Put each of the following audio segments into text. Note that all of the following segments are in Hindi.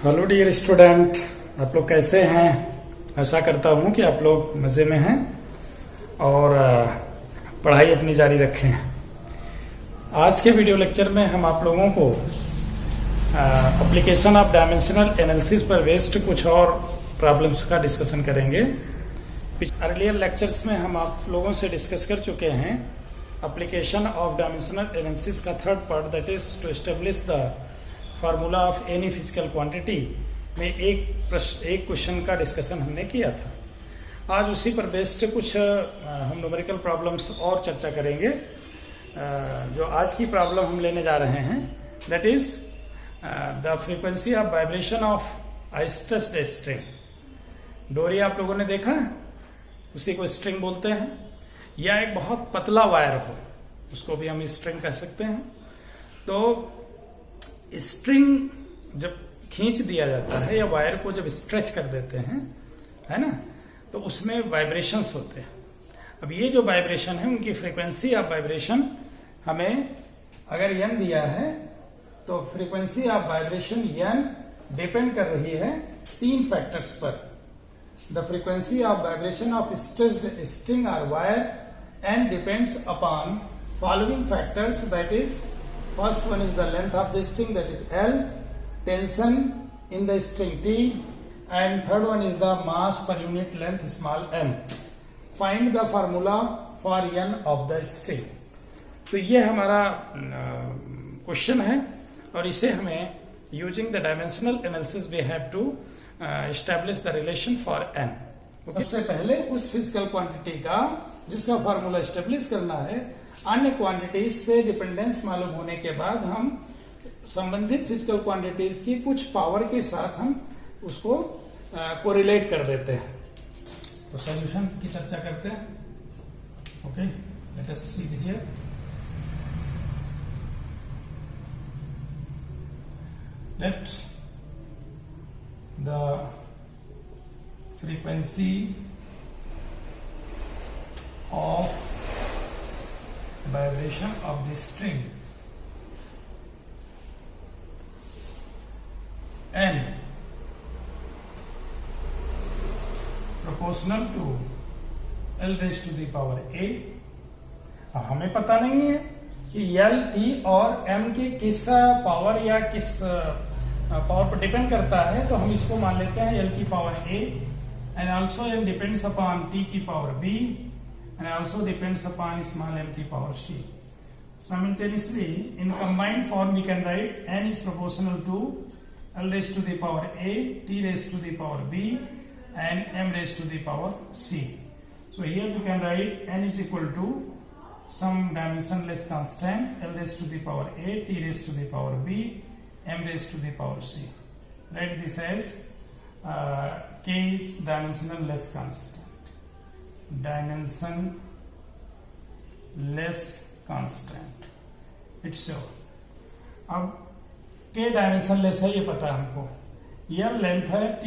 हेलो डियर स्टूडेंट, आप लोग कैसे हैं। आशा करता हूं कि आप लोग मज़े में हैं और पढ़ाई अपनी जारी रखें। आज के वीडियो लेक्चर में हम आप लोगों को एप्लीकेशन ऑफ डायमेंशनल एनालिसिस पर बेस्ड कुछ और प्रॉब्लम्स का डिस्कशन करेंगे। अर्लियर लेक्चर्स में हम आप लोगों से डिस्कस कर चुके हैं एप्लीकेशन ऑफ डायमेंशनल एनालिसिस का third part, that is to establish the formula of any physical quantity में एक क्वेश्चन का डिस्कशन हमने किया था। आज उसी पर बेस्ड कुछ हम न्यूमेरिकल प्रॉब्लम्स और चर्चा करेंगे। जो आज की प्रॉब्लम हम लेने जा रहे हैं that is the frequency of vibration of stretched string. डोरी आप लोगों ने देखा है, उसी को स्ट्रिंग बोलते हैं, या एक बहुत पतला वायर हो उसको भी हम स्ट्रिंग कह सकते हैं। तो स्ट्रिंग जब खींच दिया जाता है या वायर को जब स्ट्रेच कर देते हैं, है ना, तो उसमें वाइब्रेशंस होते हैं। अब ये जो वाइब्रेशन है उनकी फ्रीक्वेंसी ऑफ वाइब्रेशन हमें अगर n दिया है तो frequency of vibration n depend कर रही है तीन फैक्टर्स पर। The frequency of vibration of stretched string और wire n depends upon following factors, that is first one is the length of the string, that is L, tension in the string T, and third one is the mass per unit length small m. Find the formula for n of the string. तो ये हमारा क्वेश्चन है और इसे हमें using the dimensional analysis we have to establish the relation for n. सबसे पहले उस फिजिकल क्वांटिटी का जिसका फार्मूला एस्टेब्लिश करना है, अन्य क्वांटिटीज से डिपेंडेंस मालूम होने के बाद हम संबंधित फिजिकल क्वांटिटीज की कुछ पावर के साथ हम उसको कोरिलेट कर देते हैं। तो सॉल्यूशन की चर्चा करते हैं। Okay, let us see here. Let the frequency of vibration of the string n proportional to L raised to the power a। हमें पता नहीं है कि L, T और M की किस पावर या किस पावर पर डिपेंड करता है, तो हम इसको मान लेते हैं L की power a, and also m depends upon T की power b, and also depends upon small m की power c. Simultaneously, in combined form we can write n is proportional to L raised to the power a, T raised to the power b, and m raised to the power c. So here we can write n is equal to some dimensionless constant L raised to the power a, T raised to the power b, m raised to the power c. Write this as k is dimensionless constant, dimensionless constant, it's sure. अब k डायमेंशनलेस है ये पता है हमको, m लेंथ है, t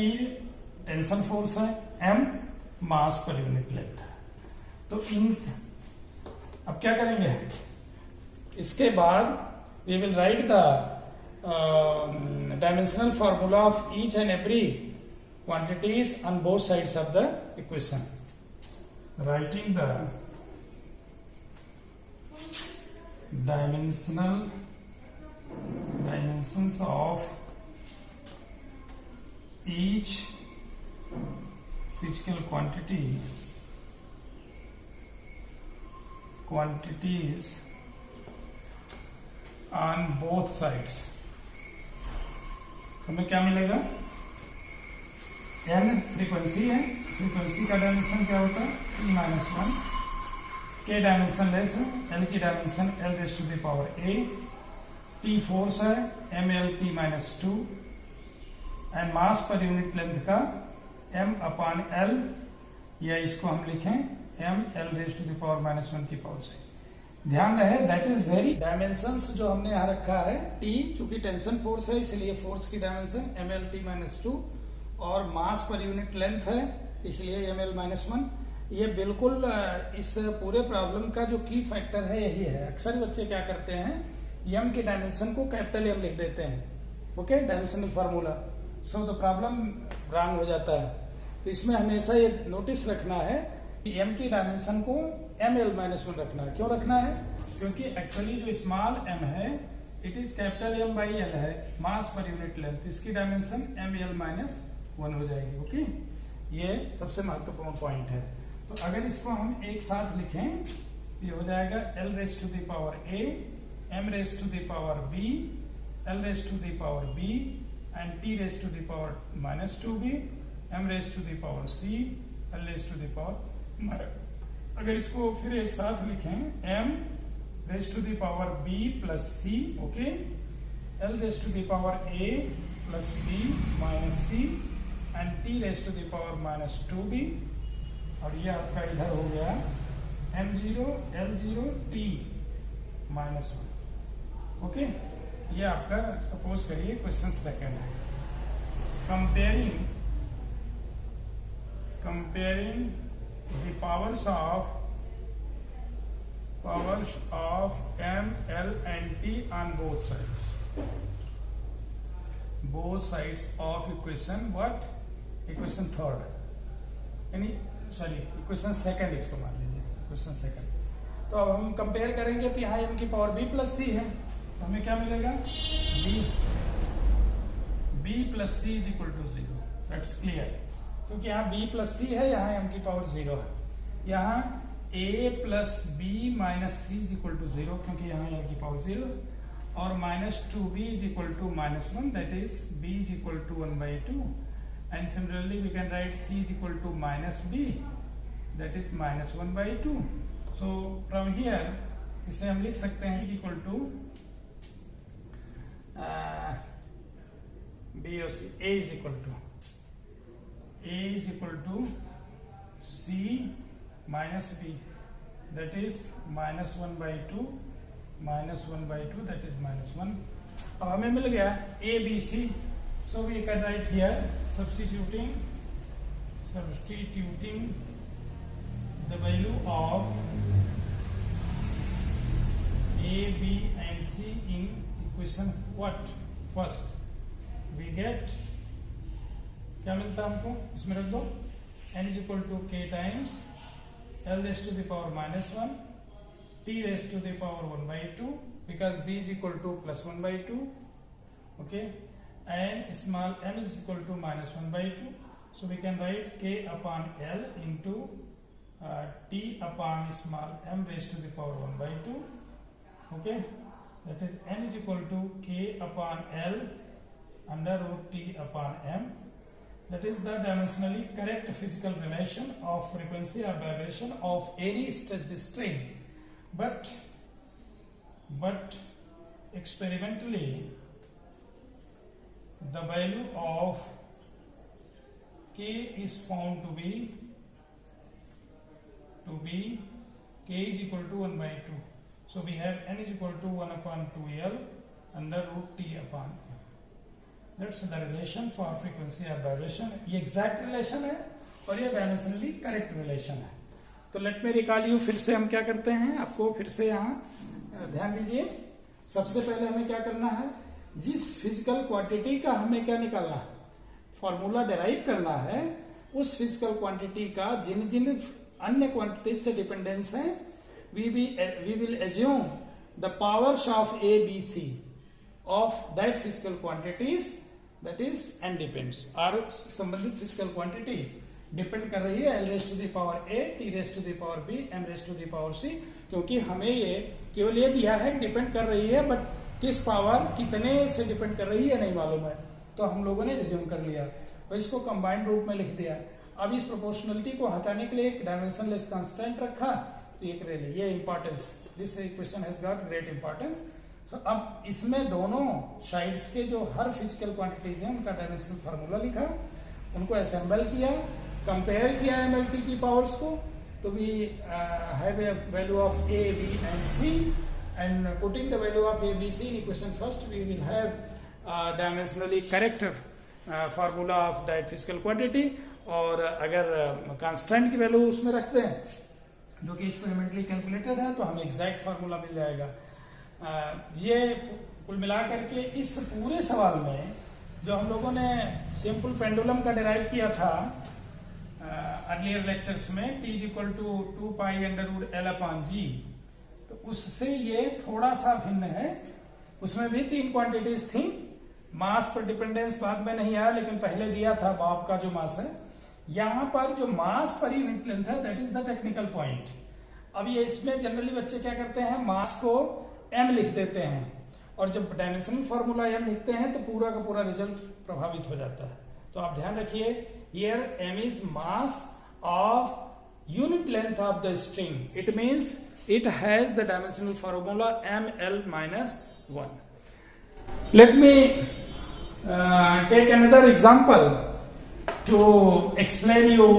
टेंशन फोर्स है, m मास पर यूनिट लेंथ है। तो इन अब क्या करेंगे, इसके बाद we will write the dimensional formula of each and every quantities on both sides of the equation. Writing the dimensions of each physical quantities on both sides. हमें क्या मिलेगा, n फ्रीक्वेंसी है, फ्रीक्वेंसी का डायमेंशन क्या होता है t-1, k डायमेंशन लेस है, l की dimension L raise to the power a, t force है, mL-t-2, and mass per unit length का m/L, या इसको हम लिखें mL raise to the power -1 की पावर से। ध्यान रहे दैट इज वेरी डायमेंशंस जो हमने यहाँ रखा है, T चूंकि टेंशन फोर्स है इसलिए फोर्स की डायमेंशन mL-t-2 और मास पर यूनिट लेंथ है इसलिए mL-1। ये बिल्कुल इस पूरे प्रॉब्लम का जो की फैक्टर है यही है। अक्सर बच्चे क्या करते हैं, m की डायमेंशन को कैपिटल M लिख देते हैं, okay, dimensional formula, so the problem wrong हो जाता है। तो इसमें हमेशा ये नोटिस रखना है कि m की डायमेंशन को ml-1 रखना है। क्यों रखना है? क्योंकि एक्चुअली जो स्मॉल m है it is capital M by L है, मास पर यूनिट लेंथ, इसकी डायमेंशन ml-1 हो जाएगी। ओके, ये सबसे महत्वपूर्ण पॉइंट है। तो अगर इसको हम एक साथ लिखें तो ये हो जाएगा L raise to the power A, M raise to the power B, L raise to the power B and T raise to the power -2B, M raise to the power C, L raise to the power. अगर इसको फिर एक साथ लिखें M raise to the power B plus C, okay, L raise to the power A plus B minus C and T raise to the power -2B, और ये आपका इधर हो गया M0 L0 T -1। ओके, ये आपका सपोज करिए क्वेश्चन सेकंड है। Comparing the powers of M, L and T on both sides of equation what? Equation third, यानी सॉरी इक्वेशन सेकंड इसको मान लीजिए, इक्वेशन सेकंड। तो अब हम कंपेयर करेंगे तो यहाँ m की पावर b प्लस c है, तो हमें क्या मिलेगा? b plus c is equal to 0। That's clear, क्योंकि यहाँ b प्लस c है, यहाँ m की पावर 0 है। यहाँ a plus b minus c is equal to 0, क्योंकि यहाँ m की पावर 0, और -2b is equal to -1, that is b is equal to 1/2, and similarly we can write c is equal to -b, that is -1/2। So from here इसे हम लिख सकते हैं इक्वल टू b और c, a is equal to c minus b, that is -1/2 that is -1। अब हमें मिल गया a b c, so we can write here substituting the value of a b and c in equation what? First we get, क्या मिलता है हमको? इसमें रख दो n is equal to k times L raised to the power -1, T raised to the power 1/2, because B is equal to plus 1/2, okay, and small m is equal to -1/2, so we can write k upon L into T upon small m raised to the power 1/2, okay, that is n is equal to k upon L under root T upon m. That is the dimensionally correct physical relation of frequency or vibration of any stretched string, but experimentally the value of k is found to be k is equal to 1/2. So we have n is equal to 1/2L under root T upon m. That's the relation for frequency or vibration. ये exact relation है और ये dimensionally correct relation है। तो let me recall you, फिर से हम क्या करते हैं, आपको फिर से यहाँ ध्यान दीजिए। सबसे पहले हमें क्या करना है, जिस फिजिकल क्वांटिटी का हमें क्या निकालना है, फॉर्मूला डेराइव करना है, उस फिजिकल क्वांटिटी का जिन जिन अन्य क्वांटिटी से डिपेंडेंस है, we will assume the powers of A, B, C of that physical quantities, that is n depends, और संबंधित फिजिकल क्वांटिटी डिपेंड कर रही है L raise to the power A, T raise to the power B, M raise to the power C, क्योंकि हमें ये केवल ये दिया है डिपेंड कर रही है, बट किस पावर कितने से डिपेंड कर रही है नहीं मालूम है, तो हम लोगों ने एज्यूम कर लिया और इसको कंबाइंड रूप में लिख दिया। अब इस प्रोपोर्शनलिटी को हटाने के लिए एक डायमेंशनलेस कांस्टेंट रखा, तो ये importance, this equation has got great importance. तो अब इसमें दोनों साइड्स के जो हर फिजिकल क्वांटिटीज हैं उनका डायमेंशनल फार्मूला लिखा, उनको असेंबल किया, कंपेयर किया एमएलटी की पावर्स को, तो we have a value of a b and c, and putting the value of a b c in equation first we will have dimensionally correct formula of that physical quantity. और अगर कांस्टेंट की वैल्यू उसमें रखते हैं जो कि एक्सपेरिमेंटली कैलकुलेटेड है, तो हमें एग्जैक्ट फार्मूला मिल जाएगा। ये कुल मिलाकर के इस पूरे सवाल में जो हम लोगों ने सिंपल पेंडुलम का डिराइव किया था अर्लियर लेक्चर्स में, t is equal to 2 pi under root L upon G, तो उससे ये थोड़ा सा भिन्न है। उसमें भी 3 क्वांटिटीज थी। मास पर डिपेंडेंस बाद में नहीं आया, लेकिन पहले दिया था बॉब का जो मास है। यहां पर जो मास पर यूनिट लेंथ है, that is the technical point. अब ये इसमें जनरली बच्चे क्या करते हैं, मास को m लिख देते हैं, और जब डायमेंशनल फॉर्मूला m लिखते हैं तो पूरा का पूरा रिजल्ट प्रभावित हो जाता है। तो आप ध्यान रखिए, here m is mass of unit length of the string. It means it has the dimensional formula ml minus 1. Let me take another example to explain you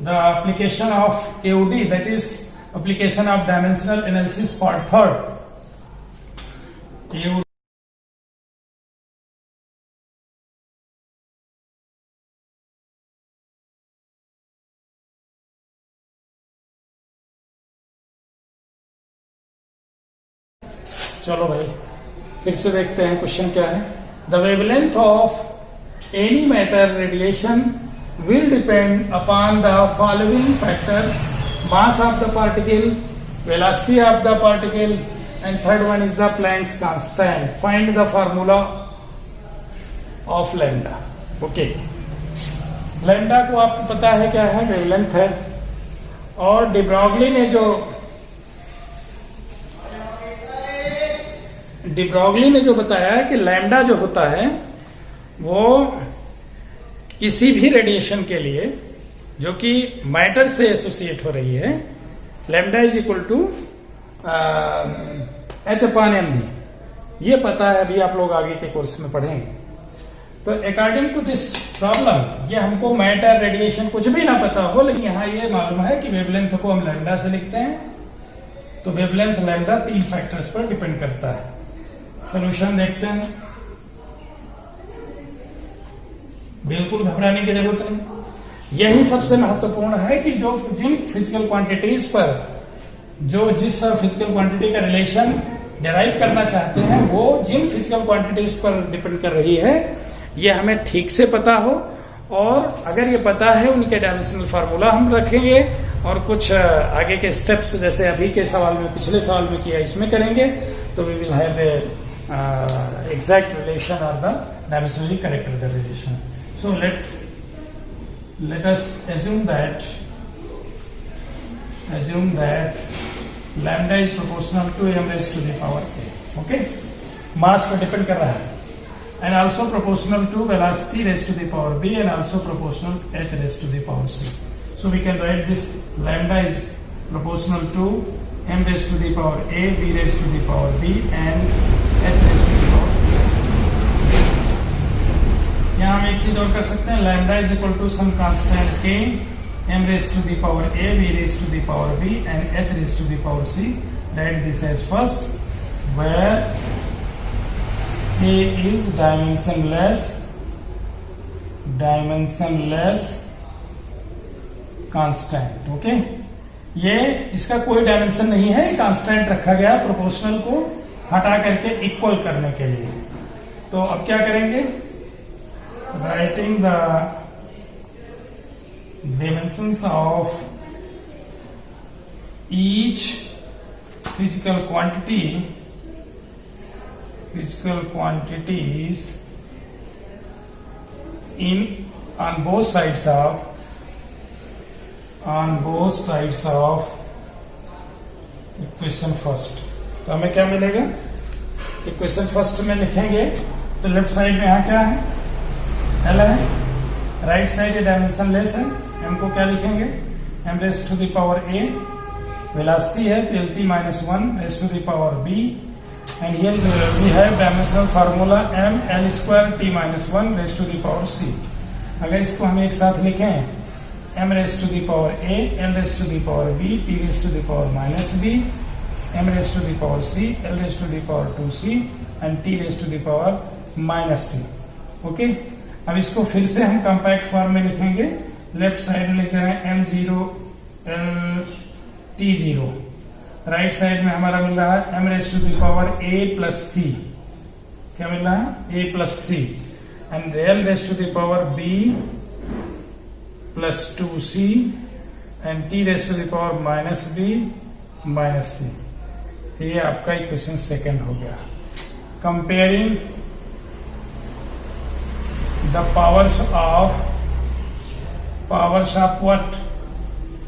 the application of AOD, that is application of dimensional analysis part 3rd. AOD. चलो भाई फिर से देखते हैं क्वेश्चन क्या है। The wavelength of any matter radiation will depend upon the following factor: mass of the particle, velocity of the particle, and third one is the Planck's constant. Find the formula of lambda. Okay, lambda को आपको पता है क्या है, वेवलेंथ है। और डी ब्रॉगली ने जो बताया कि लैम्डा जो होता है वो किसी भी रेडिएशन के लिए जो कि मैटर से एसोसिएट हो रही है, lambda is equal to h upon m भी। ये पता है, अभी आप लोग आगे के कोर्स में पढ़ेंगे। तो अकॉर्डिंग टू दिस प्रॉब्लम, ये हमको मैटर रेडिएशन कुछ भी ना पता हो, लेकिन यहां ये मालूम है कि वेवलेंथ को हम लैम्डा से लिखते हैं। तो वेवलेंथ लैम्डा 3 फैक्टर्स पर डिपेंड करता है। सोल्यूशन देखते हैं। बिल्कुल घबराने की जरूरत नहीं। यही सबसे महत्वपूर्ण है कि जो जिन फिजिकल क्वांटिटीज पर जिस फिजिकल क्वांटिटी का रिलेशन डिराइव करना चाहते हैं, वो जिन फिजिकल क्वांटिटीज पर डिपेंड कर रही है, ये हमें ठीक से पता हो। और अगर ये पता है, उनके डायमेंशनल फार्मूला हम रखेंगे, और कुछ आगे के स्टेप्स जैसे अभी के सवाल में, पिछले सवाल में किया, इसमें करेंगे, तो we will have a exact relation or the dimensionally correct relation. So let us assume that lambda is proportional to m raised to the power a. Okay, mass पर डिपेंड कर रहा है, and also proportional to velocity raised to the power b, and also proportional to h raised to the power c. So we can write this: lambda is proportional to m raised to the power a, b raised to the power b, and h raised to the power b. यहाँ हम एक चीज और कर सकते हैं, lambda is equal to some constant k, m raised to the power a, b raised to the power b, and h raised to the power c. Write this as first, where a is dimensionless constant. Okay, ये इसका कोई डायमेंशन नहीं है, कांस्टेंट रखा गया प्रोपोर्शनल को हटा करके इक्वल करने के लिए। तो अब क्या करेंगे, writing the dimensions of each physical quantities on both sides of equation first. तो हमें क्या मिलेगा, इक्वेशन फर्स्ट में लिखेंगे तो लेफ्ट साइड में यहाँ क्या है, एल है, राइट साइड डायमेंशन लेस है, एम को क्या लिखेंगे, m raise to the power a, velocity है lt माइनस 1 raise to the power b, and here we have dimensional formula m l square t minus 1 raise to the power c। अगर इसको हम एक साथ लिखें, m raised to the power a, l raised to the power b, t raised to the power minus b, m raised to the power c, l raised to the power 2c, and t raised to the power minus c. Okay, अब इसको फिर से हम कॉम्पैक्ट फॉर्म में लिखेंगे। लेफ्ट साइड में लिख रहे हैं m0 l t0, right side में हमारा मिल रहा है m raised to the power a plus c। क्या मिल रहा है, a plus c। and real raised to the power b plus 2c and t raised to the power minus b minus c. ये आपका इक्वेशन सेकेंड हो गया. Comparing the powers of what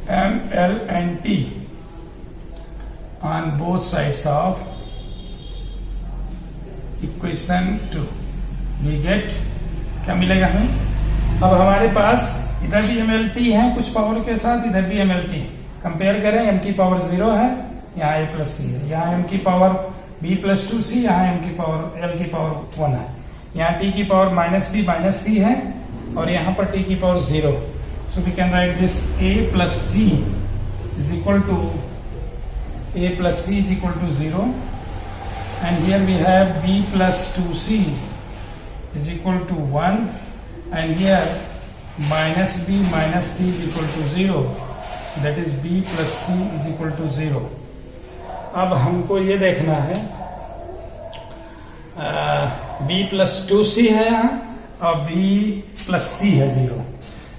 m, l and t on both sides of equation 2 we get क्या मिलेगा हमें. अब हमारे पास इधर भी MLT है कुछ पावर के साथ, इधर भी MLT. कंपेयर करें, m की पावर 0 है, यहाँ a प्लस सी है, यहाँ m की पावर b प्लस 2c, यहाँ m की पावर l की पावर 1 है, यहाँ t की पावर माइनस b माइनस c है, और यहाँ पर t की पावर 0. So we can write this a plus c is equal to a plus c is equal to 0, and here we have b plus 2c is equal to 1, and here minus b minus c is equal to 0, that is b plus c is equal to 0. अब हमको ये देखना है b प्लस 2c है यहाँ, और b प्लस c है 0.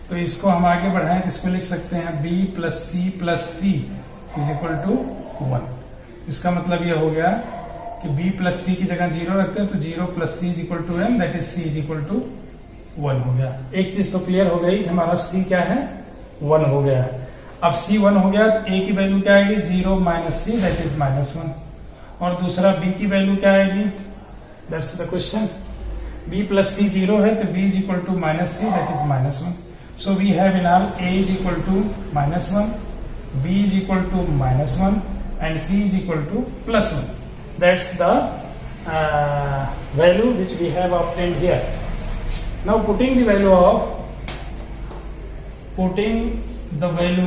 तो इसको हम आगे बढ़ाएं तो इसको लिख सकते हैं b plus c is equal to 1. इसका मतलब ये हो गया कि b प्लस c की जगह 0 रखते हैं तो 0 plus c is equal to n, that is c is equal to 1 हो गया. एक चीज तो क्लियर हो गई, हमारा c क्या है, 1 हो गया. अब c 1 हो गया तो a की वैल्यू क्या आएगी, 0 minus c that is minus 1, और दूसरा b की वैल्यू क्या आएगी, that's the question. b plus c 0 है तो b is equal to minus c that is minus 1. So we have in our a is equal to minus 1, b is equal to minus 1 and c is equal to plus 1. That's the value which we have obtained here. Now putting the value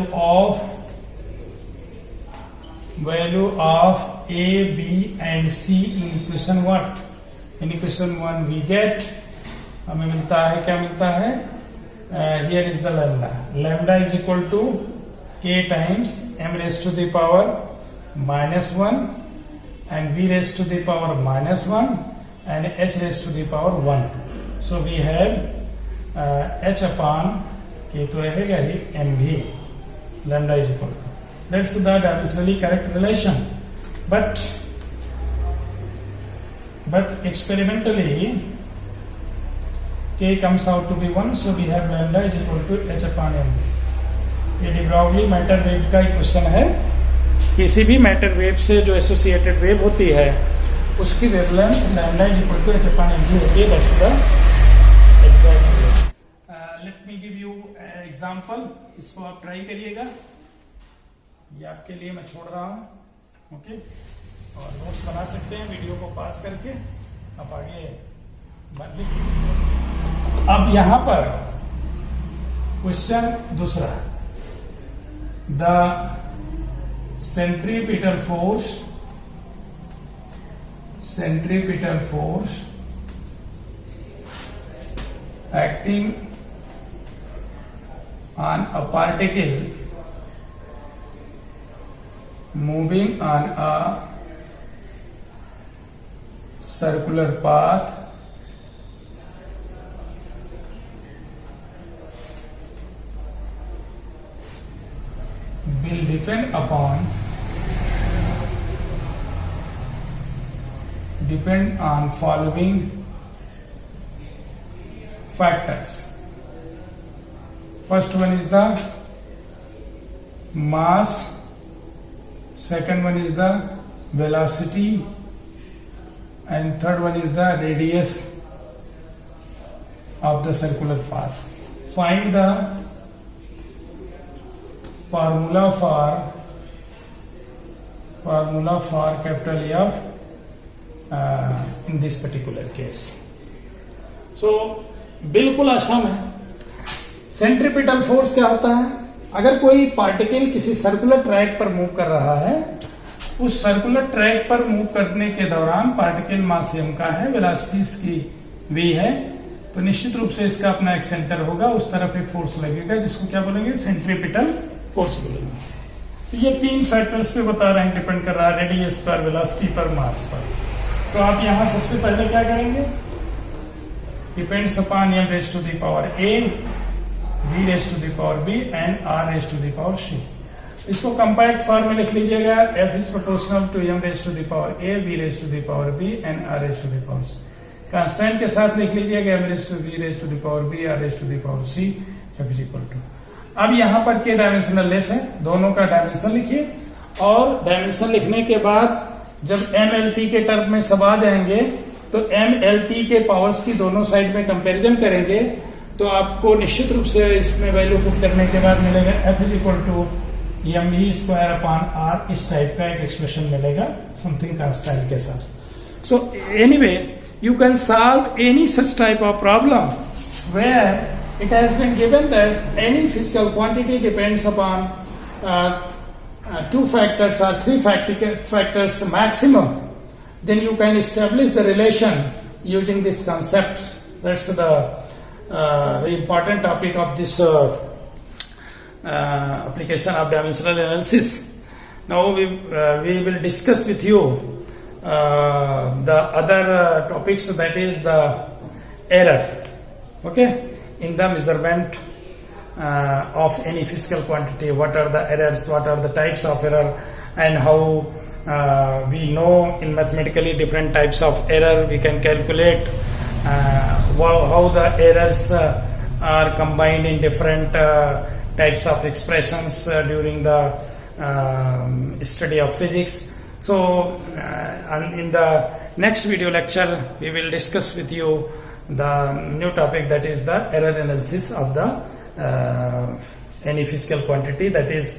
of a, b and c in equation what? In equation 1 we get, हमें मिलता है, क्या मिलता है, here is the lambda is equal to k times m raised to the power minus 1 and v raised to the power minus 1 and h raised to the power 1. So we have h upon k तो रहेगा ही mv, lambda is equal to, that's the dimensionally correct relation, but experimentally k comes out to be 1, so we have lambda is equal to h upon mv. ये de Broglie मैटर वेव का इक्वेशन है. किसी भी मैटर वेव से जो एसोसिएटेड वेव होती है उसकी wavelength lambda is equal to h upon mv होती है. That's the exact relation. Let me give you example, इसको आप ट्राई करिएगा. ये आपके लिए मैं छोड़ रहा हूँ, ओके, और नोट्स बना सकते हैं वीडियो को पास करके. अब आगे बढ़ लीजिए. अब यहां पर क्वेश्चन दूसरा, the centripetal force acting on a particle moving on a circular path will depend on following factors. First one is the mass, second one is the velocity, and third one is the radius of the circular path. Find the formula for capital F in this particular case. So बिल्कुल आसान है. सेंट्रीपिटल फोर्स क्या होता है, अगर कोई पार्टिकल किसी सर्कुलर ट्रैक पर मूव कर रहा है, उस सर्कुलर ट्रैक पर मूव करने के दौरान पार्टिकल मास m का है, वेलोसिटी इसकी v है, तो निश्चित रूप से इसका अपना एक सेंटर होगा, उस तरफ एक फोर्स लगेगा जिसको क्या बोलेंगे, सेंट्रीपिटल फोर्स बोलेंगे. तो ये तीन फैक्टर्स पे बता रहे हैं, डिपेंड कर रहा है रेडियस पर, वेलोसिटी पर, मास पर. तो आप यहां सबसे पहले क्या करेंगे, depends upon m raised to the power a, b raised to the power b and r raised to the power c. इसको कंपैक्ट फॉर्म में लिख लीजिएगा, f is proportional to m raised to the power a, b raised to the power b and r raised to the power c. Constant के साथ लिख लीजिएगा m raised to b raised to the power b, r raised to the power c, f is equal to. अब यहाँ पर के डायमेंशनल लेस है, दोनों का डायमेंशन लिखिए और डायमेंशन लिखने के बाद जब एम एल टी के टर्म में सब आ जाएंगे तो एम एल टी के पावर्स की दोनों साइड में कंपैरिजन करेंगे तो आपको निश्चित रूप से इसमें वैल्यू पुट करने के बाद मिलेगा F is equal to m e square upon r, इस टाइप का एक एक्सप्रेशन मिलेगा समथिंग कांस्टेंट के साथ. So anyway you can solve any such type of problem where it has been given that any physical quantity depends upon two factors or three factors maximum, then you can establish the relation using this concept. That's the very important topic of this application of dimensional analysis. Now we will discuss with you the other topics, that is the error. Okay, in the measurement of any physical quantity, what are the errors, what are the types of error, and how we know in mathematically different types of error we can calculate how the errors are combined in different types of expressions during the study of physics. So in the next video lecture we will discuss with you the new topic, that is the error analysis of the any physical quantity, that is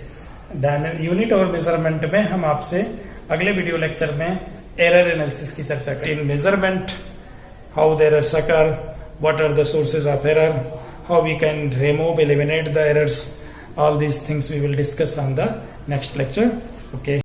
unit और मेजरमेंट में हम आपसे अगले वीडियो लेक्चर में एरर एनालिसिस की चर्चा करेंगे. In measurement how the errors occur, what are the sources of error, how we can remove eliminate the errors, all these things we will discuss on the next lecture. Okay.